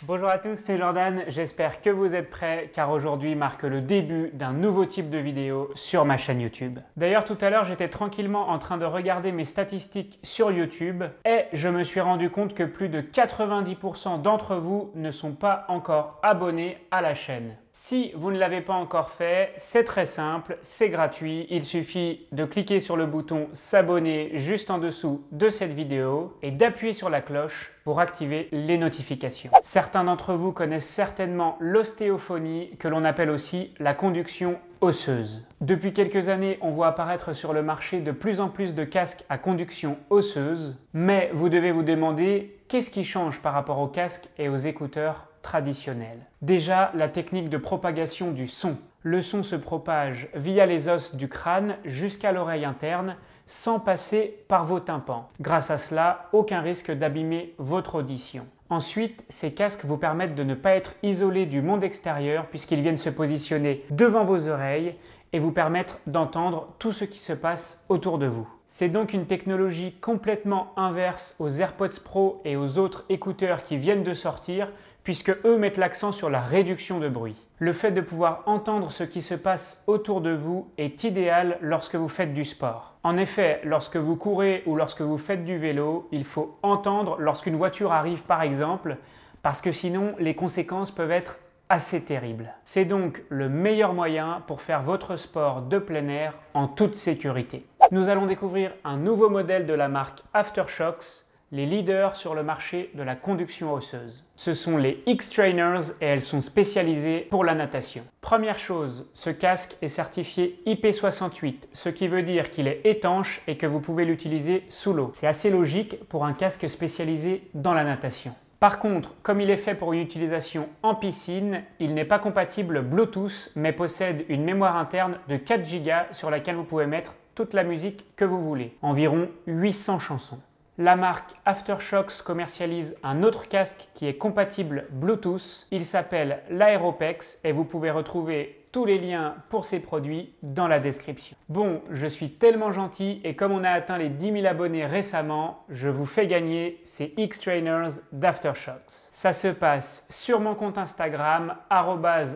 Bonjour à tous, c'est Jordan, j'espère que vous êtes prêts car aujourd'hui marque le début d'un nouveau type de vidéo sur ma chaîne YouTube. D'ailleurs tout à l'heure j'étais tranquillement en train de regarder mes statistiques sur YouTube et je me suis rendu compte que plus de 90% d'entre vous ne sont pas encore abonnés à la chaîne. Si vous ne l'avez pas encore fait, c'est très simple, c'est gratuit, il suffit de cliquer sur le bouton s'abonner juste en dessous de cette vidéo et d'appuyer sur la cloche pour activer les notifications. Certains d'entre vous connaissent certainement l'ostéophonie que l'on appelle aussi la conduction osseuse. Depuis quelques années, on voit apparaître sur le marché de plus en plus de casques à conduction osseuse, mais vous devez vous demander qu'est-ce qui change par rapport aux casques et aux écouteurs traditionnels. Déjà, la technique de propagation du son. Le son se propage via les os du crâne jusqu'à l'oreille interne sans passer par vos tympans. Grâce à cela, aucun risque d'abîmer votre audition. Ensuite, ces casques vous permettent de ne pas être isolés du monde extérieur puisqu'ils viennent se positionner devant vos oreilles et vous permettre d'entendre tout ce qui se passe autour de vous. C'est donc une technologie complètement inverse aux AirPods Pro et aux autres écouteurs qui viennent de sortir puisque eux mettent l'accent sur la réduction de bruit. Le fait de pouvoir entendre ce qui se passe autour de vous est idéal lorsque vous faites du sport. En effet, lorsque vous courez ou lorsque vous faites du vélo, il faut entendre lorsqu'une voiture arrive par exemple, parce que sinon les conséquences peuvent être assez terribles. C'est donc le meilleur moyen pour faire votre sport de plein air en toute sécurité. Nous allons découvrir un nouveau modèle de la marque Aftershokz, les leaders sur le marché de la conduction osseuse. Ce sont les X-Trainers et elles sont spécialisées pour la natation. Première chose, ce casque est certifié IP68, ce qui veut dire qu'il est étanche et que vous pouvez l'utiliser sous l'eau. C'est assez logique pour un casque spécialisé dans la natation. Par contre, comme il est fait pour une utilisation en piscine, il n'est pas compatible Bluetooth mais possède une mémoire interne de 4 Go sur laquelle vous pouvez mettre toute la musique que vous voulez, environ 800 chansons. La marque Aftershokz commercialise un autre casque qui est compatible Bluetooth. Il s'appelle l'Aeropex et vous pouvez retrouver tous les liens pour ces produits dans la description. Bon, je suis tellement gentil et comme on a atteint les 10 000 abonnés récemment, je vous fais gagner ces X-Trainers d'Aftershokz. Ça se passe sur mon compte Instagram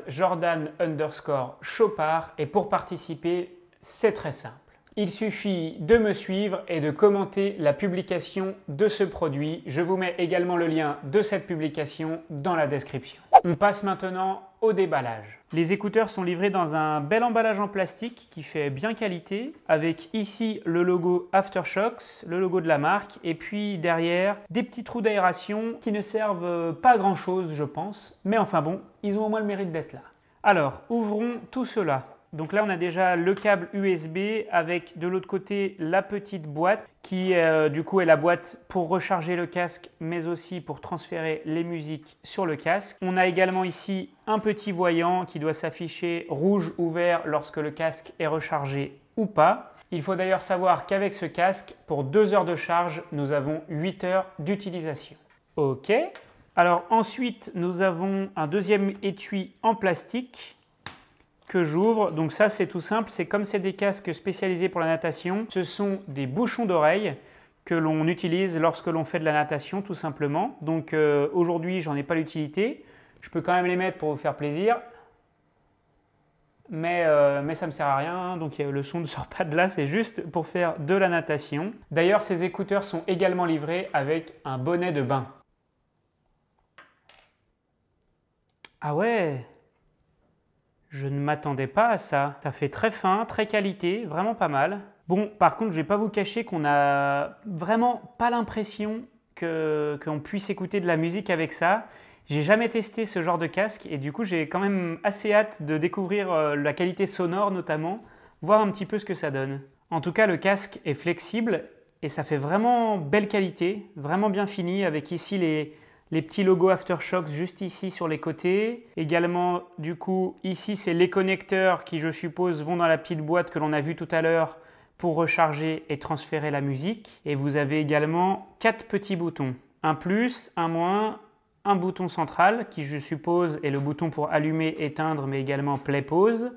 @jordan_chopard et pour participer, c'est très simple. Il suffit de me suivre et de commenter la publication de ce produit. Je vous mets également le lien de cette publication dans la description. On passe maintenant au déballage. Les écouteurs sont livrés dans un bel emballage en plastique qui fait bien qualité, avec ici le logo Aftershokz, le logo de la marque, et puis derrière des petits trous d'aération qui ne servent pas à grand chose je pense, mais enfin bon, ils ont au moins le mérite d'être là. Alors, ouvrons tout cela. Donc là, on a déjà le câble USB avec de l'autre côté la petite boîte qui du coup est la boîte pour recharger le casque mais aussi pour transférer les musiques sur le casque. On a également ici un petit voyant qui doit s'afficher rouge ou vert lorsque le casque est rechargé ou pas. Il faut d'ailleurs savoir qu'avec ce casque, pour 2 heures de charge, nous avons 8 heures d'utilisation. Ok. Alors ensuite, nous avons un deuxième étui en plastique que j'ouvre. Donc ça c'est tout simple, c'est comme c'est des casques spécialisés pour la natation, ce sont des bouchons d'oreille que l'on utilise lorsque l'on fait de la natation tout simplement. Donc aujourd'hui j'en ai pas l'utilité, je peux quand même les mettre pour vous faire plaisir, mais ça me sert à rien, donc le son ne sort pas de là, c'est juste pour faire de la natation. D'ailleurs ces écouteurs sont également livrés avec un bonnet de bain. Ah ouais! Je ne m'attendais pas à ça. Ça fait très fin, très qualité, vraiment pas mal. Bon, par contre, je ne vais pas vous cacher qu'on n'a vraiment pas l'impression qu'on puisse écouter de la musique avec ça. J'ai jamais testé ce genre de casque et du coup, j'ai quand même assez hâte de découvrir la qualité sonore notamment, voir un petit peu ce que ça donne. En tout cas, le casque est flexible et ça fait vraiment belle qualité, vraiment bien fini avec ici les petits logos Aftershokz juste ici sur les côtés. Également, du coup, ici, c'est les connecteurs qui, je suppose, vont dans la petite boîte que l'on a vue tout à l'heure pour recharger et transférer la musique. Et vous avez également 4 petits boutons. Un plus, un moins, un bouton central qui, je suppose, est le bouton pour allumer, éteindre, mais également play, pause.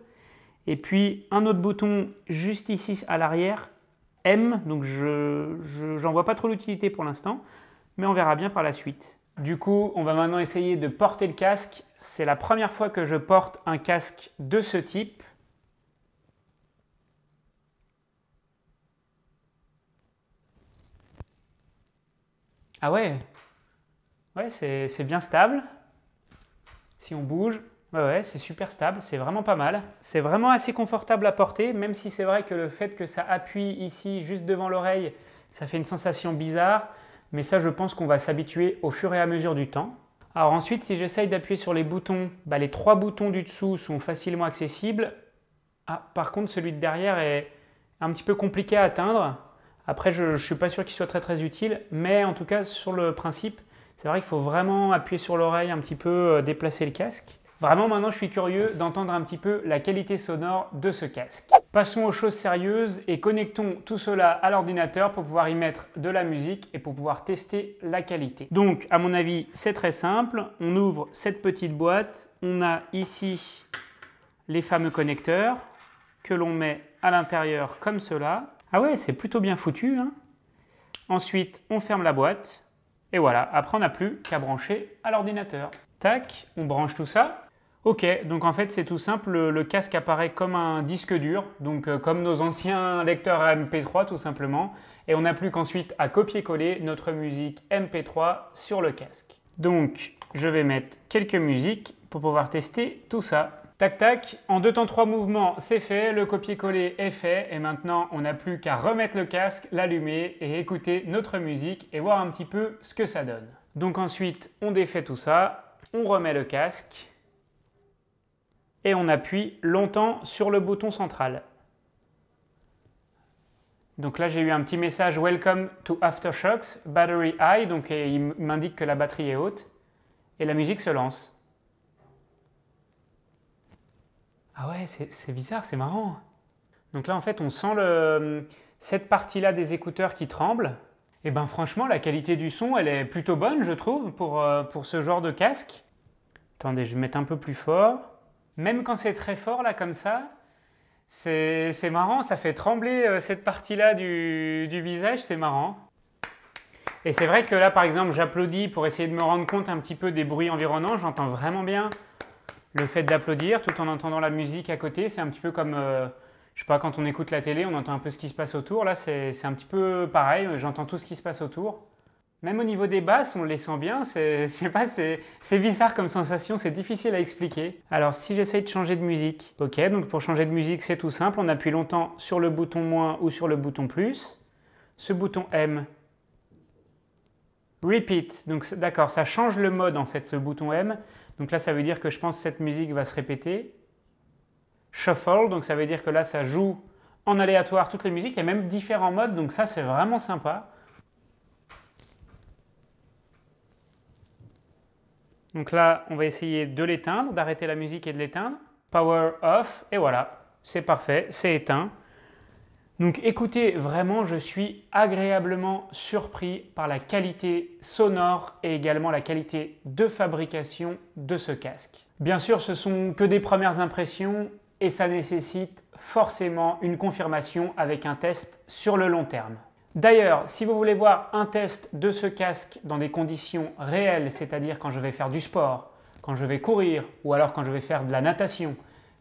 Et puis, un autre bouton juste ici à l'arrière, M. Donc, j'en vois pas trop l'utilité pour l'instant, mais on verra bien par la suite. Du coup, on va maintenant essayer de porter le casque. C'est la première fois que je porte un casque de ce type. Ah ouais, ouais, c'est bien stable. Si on bouge, ouais, c'est super stable, c'est vraiment pas mal. C'est vraiment assez confortable à porter, même si c'est vrai que le fait que ça appuie ici, juste devant l'oreille, ça fait une sensation bizarre. Mais ça, je pense qu'on va s'habituer au fur et à mesure du temps. Alors ensuite, si j'essaye d'appuyer sur les boutons, les 3 boutons du dessous sont facilement accessibles. Ah, par contre, celui de derrière est un petit peu compliqué à atteindre. Après, je ne suis pas sûr qu'il soit très utile, mais en tout cas, sur le principe, c'est vrai qu'il faut vraiment appuyer sur l'oreille, un petit peu déplacer le casque. Vraiment, maintenant, je suis curieux d'entendre un petit peu la qualité sonore de ce casque. Passons aux choses sérieuses et connectons tout cela à l'ordinateur pour pouvoir y mettre de la musique et pour pouvoir tester la qualité. Donc, à mon avis, c'est très simple. On ouvre cette petite boîte. On a ici les fameux connecteurs que l'on met à l'intérieur comme cela. Ah ouais, c'est plutôt bien foutu, hein. Ensuite, on ferme la boîte. Et voilà, après on n'a plus qu'à brancher à l'ordinateur. Tac, on branche tout ça. Ok, donc en fait c'est tout simple, le casque apparaît comme un disque dur, donc comme nos anciens lecteurs MP3 tout simplement. Et on n'a plus qu'ensuite à copier-coller notre musique MP3 sur le casque. Donc je vais mettre quelques musiques pour pouvoir tester tout ça. Tac tac, en 2 temps 3 mouvements, c'est fait, le copier-coller est fait et maintenant on n'a plus qu'à remettre le casque, l'allumer et écouter notre musique et voir un petit peu ce que ça donne. Donc ensuite, on défait tout ça, on remet le casque et on appuie longtemps sur le bouton central. Donc là j'ai eu un petit message Welcome to Aftershokz, Battery High, donc il m'indique que la batterie est haute et la musique se lance. Ah ouais, c'est bizarre, c'est marrant. Donc là, en fait, on sent cette partie-là des écouteurs qui tremble. Et ben franchement, la qualité du son, elle est plutôt bonne, je trouve, pour ce genre de casque. Attendez, je vais mettre un peu plus fort. Même quand c'est très fort, là, comme ça, c'est marrant, ça fait trembler cette partie-là du visage, c'est marrant. Et c'est vrai que là, par exemple, j'applaudis pour essayer de me rendre compte un petit peu des bruits environnants. J'entends vraiment bien le fait d'applaudir tout en entendant la musique à côté. C'est un petit peu comme, je sais pas, quand on écoute la télé, on entend un peu ce qui se passe autour. Là, c'est un petit peu pareil, j'entends tout ce qui se passe autour. Même au niveau des basses, on les sent bien. Je sais pas, c'est bizarre comme sensation, c'est difficile à expliquer. Alors, si j'essaye de changer de musique, ok, donc pour changer de musique, c'est tout simple. On appuie longtemps sur le bouton moins ou sur le bouton plus. Ce bouton M. Repeat, donc d'accord, ça change le mode en fait, ce bouton M. Donc là, ça veut dire que je pense que cette musique va se répéter. Shuffle, donc ça veut dire que là, ça joue en aléatoire toutes les musiques. Il y a même différents modes, donc ça, c'est vraiment sympa. Donc là, on va essayer de l'éteindre, d'arrêter la musique et de l'éteindre. Power off, et voilà, c'est parfait, c'est éteint. Donc écoutez, vraiment, je suis agréablement surpris par la qualité sonore et également la qualité de fabrication de ce casque. Bien sûr, ce sont que des premières impressions et ça nécessite forcément une confirmation avec un test sur le long terme. D'ailleurs, si vous voulez voir un test de ce casque dans des conditions réelles, c'est-à-dire quand je vais faire du sport, quand je vais courir ou alors quand je vais faire de la natation,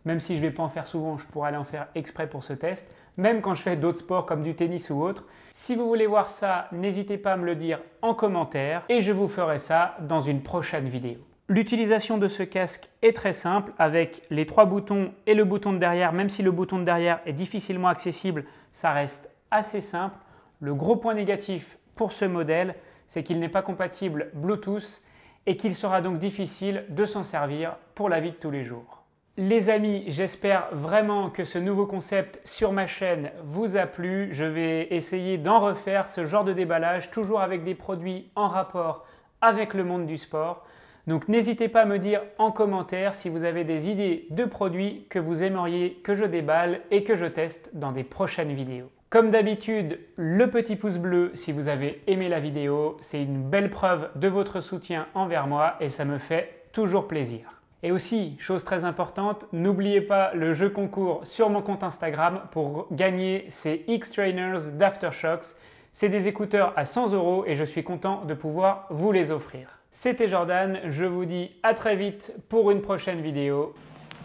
même si je ne vais pas en faire souvent, je pourrais aller en faire exprès pour ce test, même quand je fais d'autres sports comme du tennis ou autre. Si vous voulez voir ça, n'hésitez pas à me le dire en commentaire et je vous ferai ça dans une prochaine vidéo. L'utilisation de ce casque est très simple avec les 3 boutons et le bouton de derrière. Même si le bouton de derrière est difficilement accessible, ça reste assez simple. Le gros point négatif pour ce modèle, c'est qu'il n'est pas compatible Bluetooth et qu'il sera donc difficile de s'en servir pour la vie de tous les jours. Les amis, j'espère vraiment que ce nouveau concept sur ma chaîne vous a plu. Je vais essayer d'en refaire ce genre de déballage, toujours avec des produits en rapport avec le monde du sport. Donc n'hésitez pas à me dire en commentaire si vous avez des idées de produits que vous aimeriez que je déballe et que je teste dans des prochaines vidéos. Comme d'habitude, le petit pouce bleu si vous avez aimé la vidéo, c'est une belle preuve de votre soutien envers moi et ça me fait toujours plaisir. Et aussi, chose très importante, n'oubliez pas le jeu concours sur mon compte Instagram pour gagner ces X-Trainers d'Aftershokz. C'est des écouteurs à 100 € et je suis content de pouvoir vous les offrir. C'était Jordan, je vous dis à très vite pour une prochaine vidéo.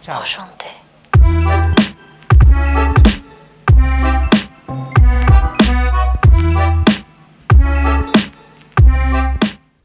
Ciao. Enchanté.